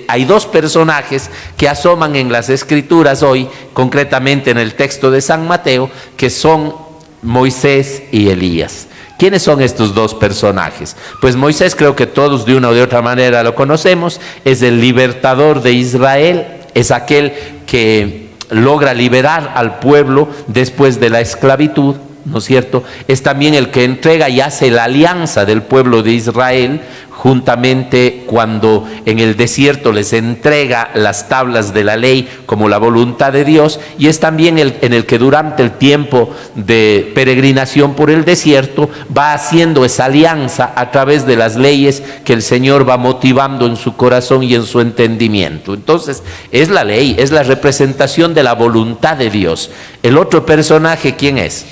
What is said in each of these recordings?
Hay dos personajes que asoman en las Escrituras hoy, concretamente en el texto de San Mateo, que son Moisés y Elías. ¿Quiénes son estos dos personajes? Pues Moisés, creo que todos de una o de otra manera lo conocemos, es el libertador de Israel, es aquel que logra liberar al pueblo después de la esclavitud, ¿no es cierto? Es también el que entrega y hace la alianza del pueblo de Israel, juntamente cuando en el desierto les entrega las tablas de la ley como la voluntad de Dios, y es también en el que durante el tiempo de peregrinación por el desierto va haciendo esa alianza a través de las leyes que el Señor va motivando en su corazón y en su entendimiento. Entonces es la ley, es la representación de la voluntad de Dios. El otro personaje, ¿quién es?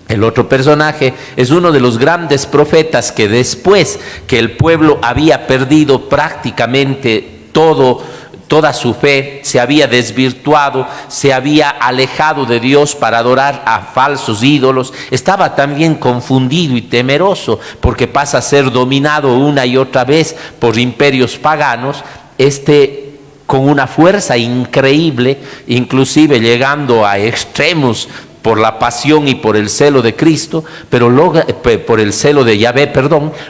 El otro personaje es uno de los grandes profetas que después que el pueblo había perdido prácticamente toda su fe, se había desvirtuado, se había alejado de Dios para adorar a falsos ídolos, estaba también confundido y temeroso porque pasa a ser dominado una y otra vez por imperios paganos, con una fuerza increíble, inclusive llegando a extremos por la pasión y por el celo de Cristo, por el celo de Yahvé,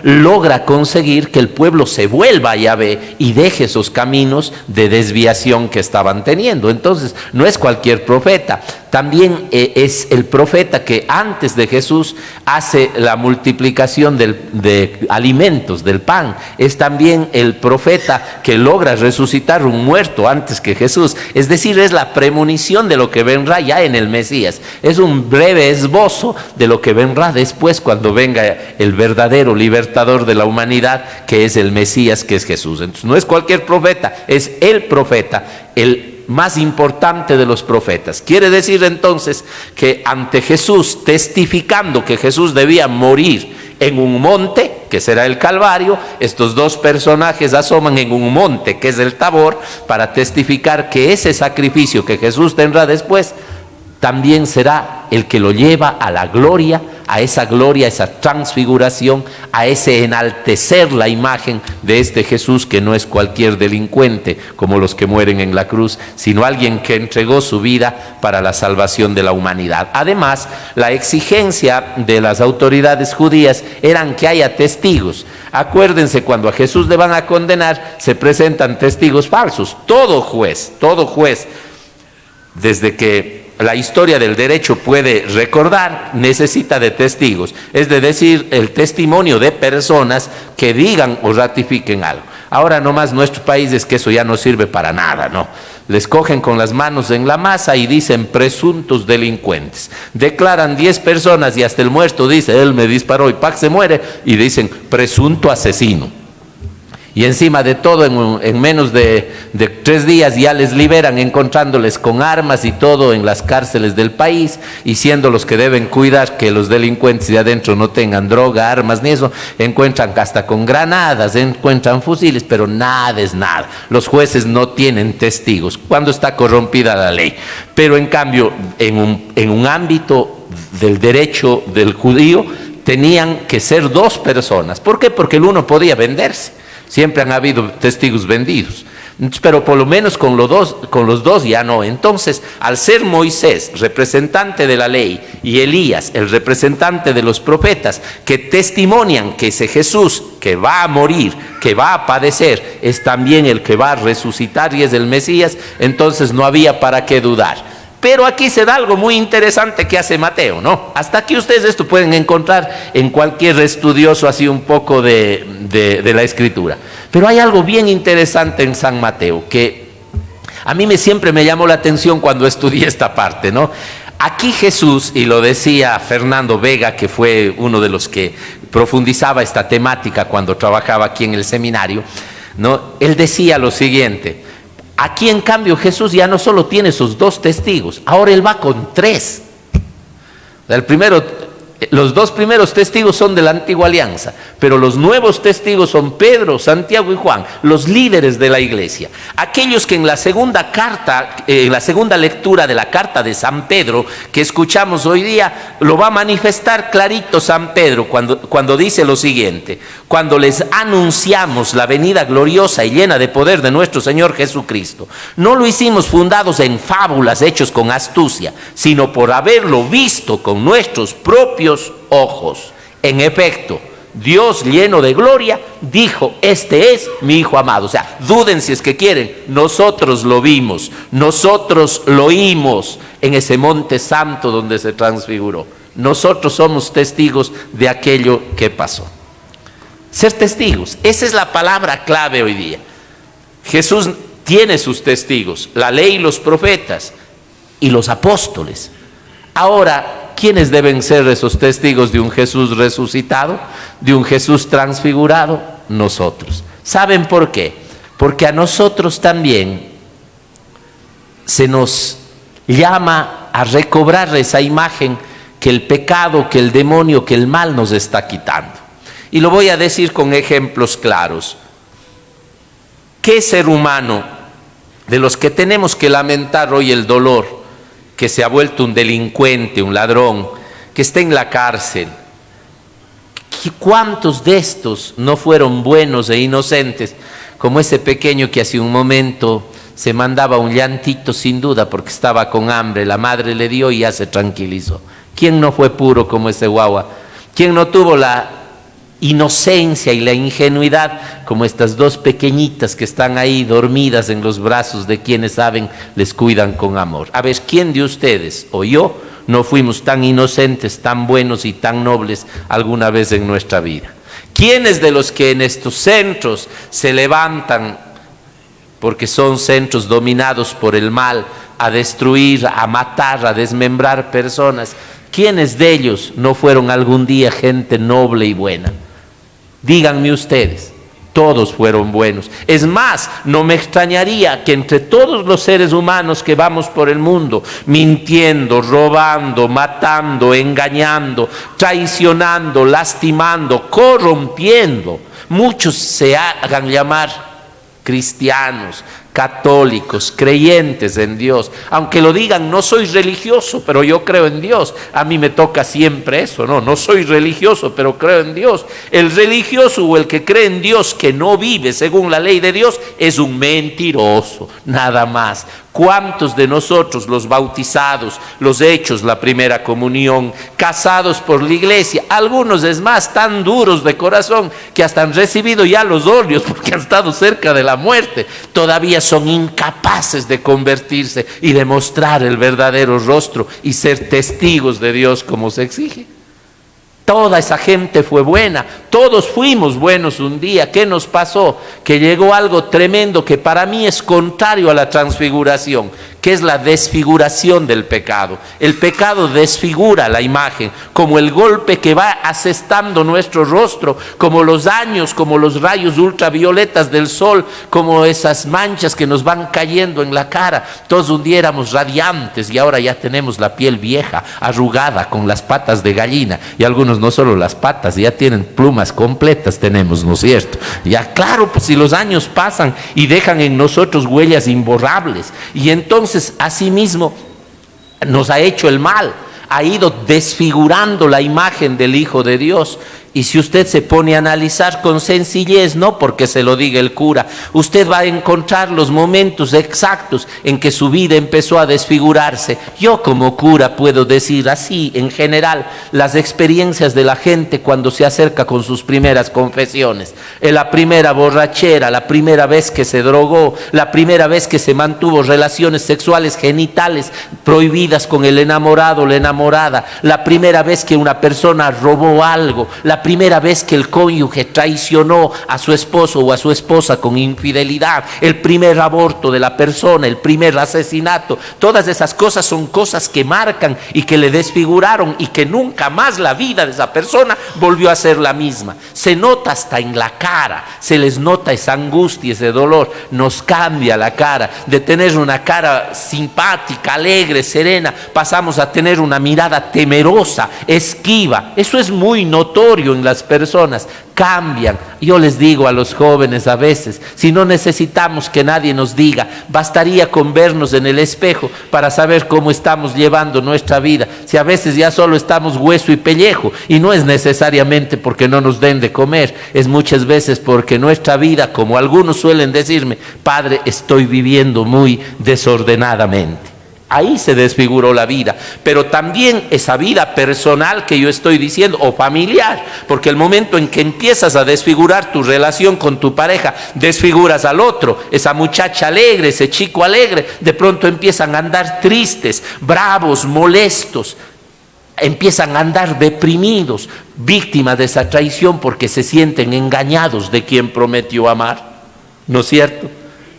logra conseguir que el pueblo se vuelva a Yahvé y deje esos caminos de desviación que estaban teniendo. Entonces, no es cualquier profeta, también es el profeta que antes de Jesús hace la multiplicación de alimentos, del pan. Es también el profeta que logra resucitar un muerto antes que Jesús. Es decir, es la premonición de lo que vendrá ya en el Mesías. Es un breve esbozo de lo que vendrá después cuando venga el verdadero libertador de la humanidad, que es el Mesías, que es Jesús. Entonces no es cualquier profeta, es el profeta, el más importante de los profetas. Quiere decir entonces que ante Jesús, testificando que Jesús debía morir en un monte, que será el Calvario, estos dos personajes asoman en un monte, que es el Tabor, para testificar que ese sacrificio que Jesús tendrá después también será el que lo lleva a la gloria, a esa transfiguración, a ese enaltecer la imagen de este Jesús, que no es cualquier delincuente como los que mueren en la cruz, sino alguien que entregó su vida para la salvación de la humanidad. Además, la exigencia de las autoridades judías eran que haya testigos. Acuérdense, cuando a Jesús le van a condenar, se presentan testigos falsos. Todo juez, desde que la historia del derecho puede recordar, necesita de testigos, es decir, el testimonio de personas que digan o ratifiquen algo. Ahora nomás nuestro país es que eso ya no sirve para nada, ¿no? Les cogen con las manos en la masa y dicen presuntos delincuentes. Declaran 10 personas y hasta el muerto dice, él me disparó y ¡pac! Se muere, y dicen presunto asesino. Y encima de todo, en menos de 3 días ya les liberan, encontrándoles con armas y todo en las cárceles del país, y siendo los que deben cuidar que los delincuentes de adentro no tengan droga, armas ni eso, encuentran hasta con granadas, encuentran fusiles, pero nada es nada. Los jueces no tienen testigos cuando está corrompida la ley. Pero en cambio, en un ámbito del derecho del judío, tenían que ser 2 personas. ¿Por qué? Porque el uno podía venderse. Siempre han habido testigos vendidos, pero por lo menos con los dos ya no. Entonces, al ser Moisés, representante de la ley, y Elías, el representante de los profetas, que testimonian que ese Jesús que va a morir, que va a padecer, es también el que va a resucitar y es el Mesías, entonces no había para qué dudar. Pero aquí se da algo muy interesante que hace Mateo, ¿no? Hasta aquí ustedes esto pueden encontrar en cualquier estudioso así un poco de la Escritura. Pero hay algo bien interesante en San Mateo que a mí siempre me llamó la atención cuando estudié esta parte, ¿no? Aquí Jesús, y lo decía Fernando Vega, que fue uno de los que profundizaba esta temática cuando trabajaba aquí en el seminario, ¿no? Él decía lo siguiente: aquí en cambio Jesús ya no solo tiene esos 2 testigos, ahora él va con 3. El primero Los dos primeros testigos son de la antigua alianza, pero los nuevos testigos son Pedro, Santiago y Juan, los líderes de la iglesia. Aquellos que en la segunda carta, en la segunda lectura de la carta de San Pedro, que escuchamos hoy día, lo va a manifestar clarito San Pedro cuando dice lo siguiente: cuando les anunciamos la venida gloriosa y llena de poder de nuestro Señor Jesucristo, no lo hicimos fundados en fábulas hechos con astucia, sino por haberlo visto con nuestros propios ojos. En efecto, Dios, lleno de gloria, dijo: este es mi Hijo amado. O sea, duden si es que quieren, nosotros lo vimos, nosotros lo oímos en ese monte santo donde se transfiguró. Nosotros somos testigos de aquello que pasó. Ser testigos, esa es la palabra clave hoy día. Jesús tiene sus testigos, la ley y los profetas y los apóstoles. Ahora, ¿quiénes deben ser esos testigos de un Jesús resucitado, de un Jesús transfigurado? Nosotros. ¿Saben por qué? Porque a nosotros también se nos llama a recobrar esa imagen que el pecado, que el demonio, que el mal nos está quitando. Y lo voy a decir con ejemplos claros. ¿Qué ser humano de los que tenemos que lamentar hoy el dolor, que se ha vuelto un delincuente, un ladrón, que está en la cárcel? ¿Cuántos de estos no fueron buenos e inocentes? Como ese pequeño que hace un momento se mandaba un llantito sin duda porque estaba con hambre, la madre le dio y ya se tranquilizó. ¿Quién no fue puro como ese guagua? ¿Quién no tuvo la inocencia y la ingenuidad como estas dos pequeñitas que están ahí dormidas en los brazos de quienes saben les cuidan con amor? A ver, ¿quién de ustedes o yo no fuimos tan inocentes, tan buenos y tan nobles alguna vez en nuestra vida? ¿Quiénes de los que en estos centros se levantan, porque son centros dominados por el mal, a destruir, a matar, a desmembrar personas, quiénes de ellos no fueron algún día gente noble y buena? Díganme ustedes, todos fueron buenos. Es más, no me extrañaría que entre todos los seres humanos que vamos por el mundo, mintiendo, robando, matando, engañando, traicionando, lastimando, corrompiendo, muchos se hagan llamar cristianos, católicos, creyentes en Dios, aunque lo digan: no soy religioso, pero yo creo en Dios. A mí me toca siempre eso, no soy religioso, pero creo en Dios. El religioso o el que cree en Dios que no vive según la ley de Dios es un mentiroso, nada más. ¿Cuántos de nosotros, los bautizados, los hechos la primera comunión, casados por la iglesia, algunos es más tan duros de corazón que hasta han recibido ya los óleos porque han estado cerca de la muerte, todavía son incapaces de convertirse y de mostrar el verdadero rostro y ser testigos de Dios como se exige? Toda esa gente fue buena, todos fuimos buenos un día. ¿Qué nos pasó? Que llegó algo tremendo que para mí es contrario a la transfiguración, que es la desfiguración del pecado. El pecado desfigura la imagen, como el golpe que va asestando nuestro rostro, como los años, como los rayos ultravioletas del sol, como esas manchas que nos van cayendo en la cara. Todos un día éramos radiantes y ahora ya tenemos la piel vieja, arrugada, con las patas de gallina, y algunos no solo las patas, ya tienen plumas completas, tenemos, ¿no es cierto? Ya claro, pues si los años pasan y dejan en nosotros huellas imborrables, y entonces asimismo nos ha hecho el mal, ha ido desfigurando la imagen del Hijo de Dios. Y si usted se pone a analizar con sencillez, no porque se lo diga el cura, usted va a encontrar los momentos exactos en que su vida empezó a desfigurarse. Yo como cura puedo decir así, en general, las experiencias de la gente cuando se acerca con sus primeras confesiones. La primera borrachera, la primera vez que se drogó, la primera vez que se mantuvo relaciones sexuales genitales prohibidas con el enamorado o la enamorada, la primera vez que una persona robó algo, la primera vez que el cónyuge traicionó a su esposo o a su esposa con infidelidad, el primer aborto de la persona, el primer asesinato. Todas esas cosas son cosas que marcan y que le desfiguraron y que nunca más la vida de esa persona volvió a ser la misma. Se nota hasta en la cara, se les nota esa angustia, ese dolor. Nos cambia la cara. De tener una cara simpática, alegre, serena, pasamos a tener una mirada temerosa, esquiva. Eso es muy notorio en las personas. Cambian. Yo les digo a los jóvenes a veces, si no necesitamos que nadie nos diga, bastaría con vernos en el espejo para saber cómo estamos llevando nuestra vida. Si a veces ya solo estamos hueso y pellejo, y no es necesariamente porque no nos den de comer, es muchas veces porque nuestra vida, como algunos suelen decirme, padre, estoy viviendo muy desordenadamente. Ahí se desfiguró la vida, pero también esa vida personal que yo estoy diciendo, o familiar, porque el momento en que empiezas a desfigurar tu relación con tu pareja, desfiguras al otro. Esa muchacha alegre, ese chico alegre, de pronto empiezan a andar tristes, bravos, molestos, empiezan a andar deprimidos, víctimas de esa traición porque se sienten engañados de quien prometió amar, ¿no es cierto?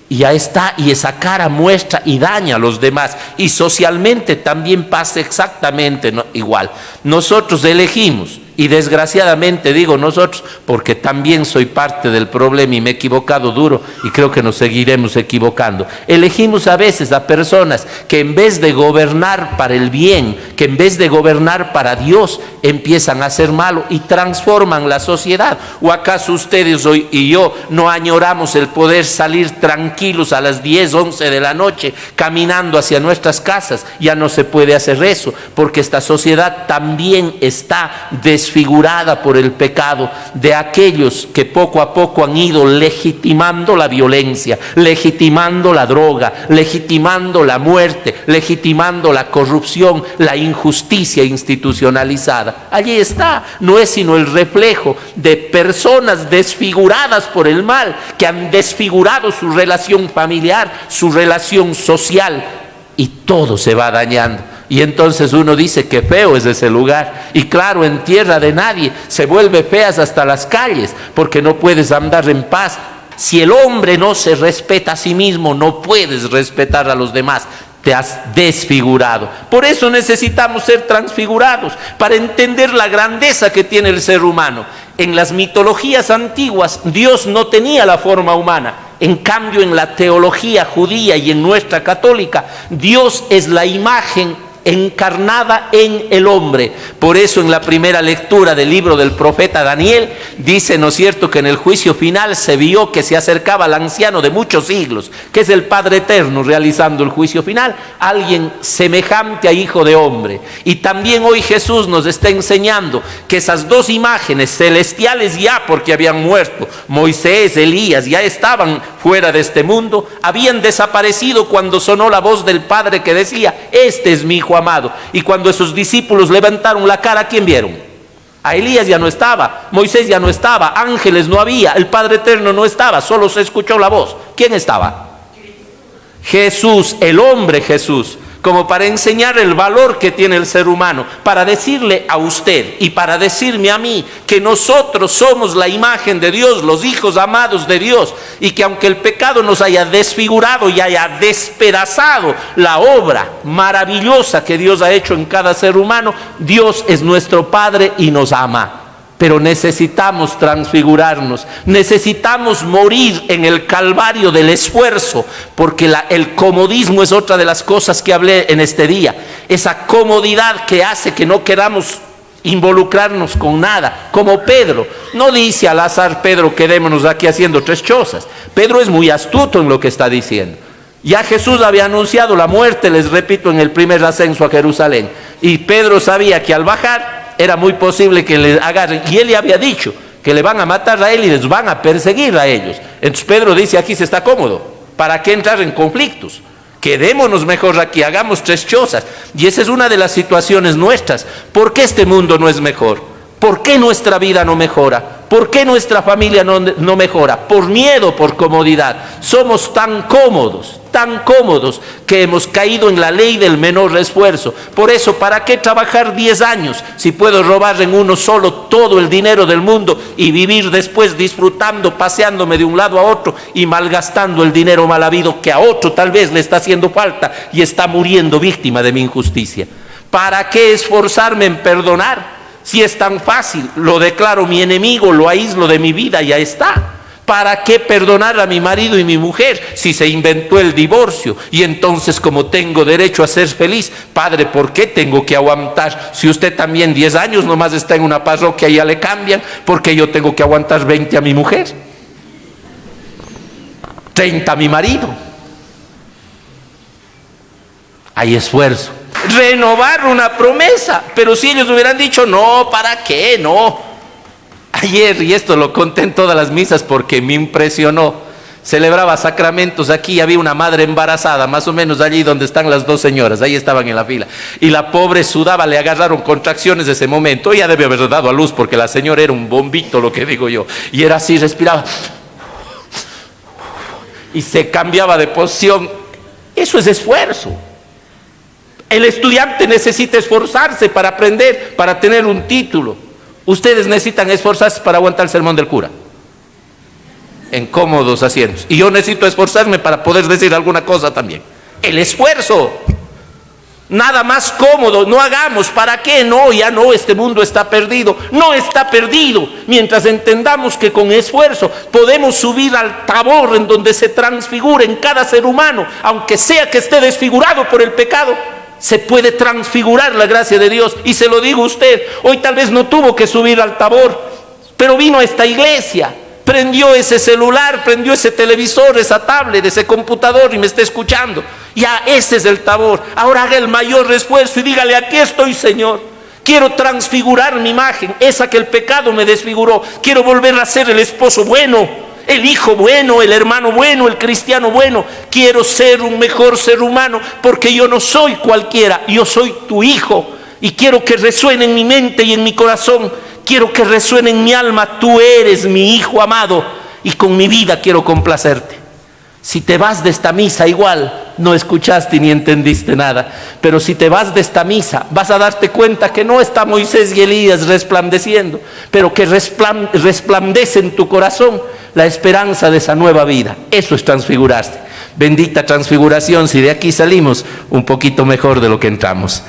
Y ya está, y esa cara muestra y daña a los demás. Y socialmente también pasa exactamente igual. Nosotros elegimos, y desgraciadamente digo nosotros, porque también soy parte del problema y me he equivocado duro y creo que nos seguiremos equivocando. Elegimos a veces a personas que en vez de gobernar para el bien, que en vez de gobernar para Dios, empiezan a hacer malo y transforman la sociedad. ¿O acaso ustedes hoy y yo no añoramos el poder salir tranquilos a las 10, 11 de la noche caminando hacia nuestras casas? Ya no se puede hacer eso porque esta sociedad también está desfigurada por el pecado de aquellos que poco a poco han ido legitimando la violencia, legitimando la droga, legitimando la muerte, legitimando la corrupción, la injusticia institucionalizada. Allí está, no es sino el reflejo de personas desfiguradas por el mal, que han desfigurado su relación familiar, su relación social, y todo se va dañando. Y entonces uno dice que feo es ese lugar. Y claro, en tierra de nadie se vuelve feas hasta las calles, porque no puedes andar en paz. Si el hombre no se respeta a sí mismo, no puedes respetar a los demás. Te has desfigurado. Por eso necesitamos ser transfigurados, para entender la grandeza que tiene el ser humano. En las mitologías antiguas, Dios no tenía la forma humana. En cambio, en la teología judía y en nuestra católica, Dios es la imagen encarnada en el hombre. Por eso en la primera lectura del libro del profeta Daniel dice, ¿no es cierto?, que en el juicio final se vio que se acercaba el anciano de muchos siglos, que es el Padre Eterno realizando el juicio final, alguien semejante a hijo de hombre. Y también hoy Jesús nos está enseñando que esas dos imágenes celestiales, ya porque habían muerto, Moisés, Elías, ya estaban fuera de este mundo, habían desaparecido cuando sonó la voz del Padre que decía, este es mi hijo amado. Y cuando esos discípulos levantaron la cara, ¿a quién vieron? A Elías ya no estaba, Moisés ya no estaba, ángeles no había, el Padre Eterno no estaba, solo se escuchó la voz. ¿Quién estaba? Jesús, el hombre Jesús, como para enseñar el valor que tiene el ser humano, para decirle a usted y para decirme a mí que nosotros somos la imagen de Dios, los hijos amados de Dios, y que aunque el pecado nos haya desfigurado y haya despedazado la obra maravillosa que Dios ha hecho en cada ser humano, Dios es nuestro Padre y nos ama. Pero necesitamos transfigurarnos, necesitamos morir en el calvario del esfuerzo, porque el comodismo es otra de las cosas que hablé en este día. Esa comodidad que hace que no queramos involucrarnos con nada, como Pedro. No dice al azar Pedro, quedémonos aquí haciendo tres chozas. Pedro es muy astuto en lo que está diciendo. Ya Jesús había anunciado la muerte, les repito, en el primer ascenso a Jerusalén. Y Pedro sabía que al bajar era muy posible que le agarren, y él le había dicho que le van a matar a él y les van a perseguir a ellos. Entonces Pedro dice, aquí se está cómodo, ¿para qué entrar en conflictos? Quedémonos mejor aquí, hagamos tres chozas. Y esa es una de las situaciones nuestras. ¿Por qué este mundo no es mejor? ¿Por qué nuestra vida no mejora? ¿Por qué nuestra familia no mejora? Por miedo, por comodidad. Somos tan cómodos que hemos caído en la ley del menor esfuerzo. Por eso, ¿para qué trabajar 10 años si puedo robar en uno solo todo el dinero del mundo y vivir después disfrutando, paseándome de un lado a otro y malgastando el dinero mal habido que a otro tal vez le está haciendo falta y está muriendo víctima de mi injusticia? ¿Para qué esforzarme en perdonar? Si es tan fácil, lo declaro mi enemigo, lo aíslo de mi vida y ya está. ¿Para qué perdonar a mi marido y mi mujer si se inventó el divorcio? Y entonces, como tengo derecho a ser feliz, padre, ¿por qué tengo que aguantar? Si usted también 10 años nomás está en una parroquia y ya le cambian, ¿por qué yo tengo que aguantar 20 a mi mujer? 30 a mi marido. Hay esfuerzo. Renovar una promesa, pero si ellos hubieran dicho no, ¿para qué? No. Ayer, y esto lo conté en todas las misas porque me impresionó, celebraba sacramentos aquí, había una madre embarazada, más o menos allí donde están las dos señoras, ahí estaban en la fila, y la pobre sudaba, le agarraron contracciones de ese momento. Ella debe haber dado a luz porque la señora era un bombito, lo que digo yo, y era así, respiraba y se cambiaba de posición. Eso es esfuerzo. El estudiante necesita esforzarse para aprender, para tener un título. Ustedes necesitan esforzarse para aguantar el sermón del cura en cómodos asientos, y yo necesito esforzarme para poder decir alguna cosa también. El esfuerzo, nada más cómodo, no hagamos. ¿Para qué? No, ya no, este mundo está perdido. No está perdido mientras entendamos que con esfuerzo podemos subir al Tabor en donde se transfigura en cada ser humano, aunque sea que esté desfigurado por el pecado. Se puede transfigurar la gracia de Dios, y se lo digo a usted. Hoy tal vez no tuvo que subir al Tabor, pero vino a esta iglesia, prendió ese celular, prendió ese televisor, esa tablet, ese computador y me está escuchando. Ya ese es el Tabor. Ahora haga el mayor esfuerzo y dígale: aquí estoy, Señor. Quiero transfigurar mi imagen, esa que el pecado me desfiguró. Quiero volver a ser el esposo bueno, el hijo bueno, el hermano bueno, el cristiano bueno. Quiero ser un mejor ser humano, porque yo no soy cualquiera, yo soy tu hijo, y quiero que resuene en mi mente y en mi corazón, quiero que resuene en mi alma: tú eres mi hijo amado, y con mi vida quiero complacerte. Si te vas de esta misa, igual no escuchaste ni entendiste nada, pero si te vas de esta misa, vas a darte cuenta que no está Moisés y Elías resplandeciendo, pero que resplandece en tu corazón la esperanza de esa nueva vida. Eso es transfigurarse. Bendita transfiguración si de aquí salimos un poquito mejor de lo que entramos.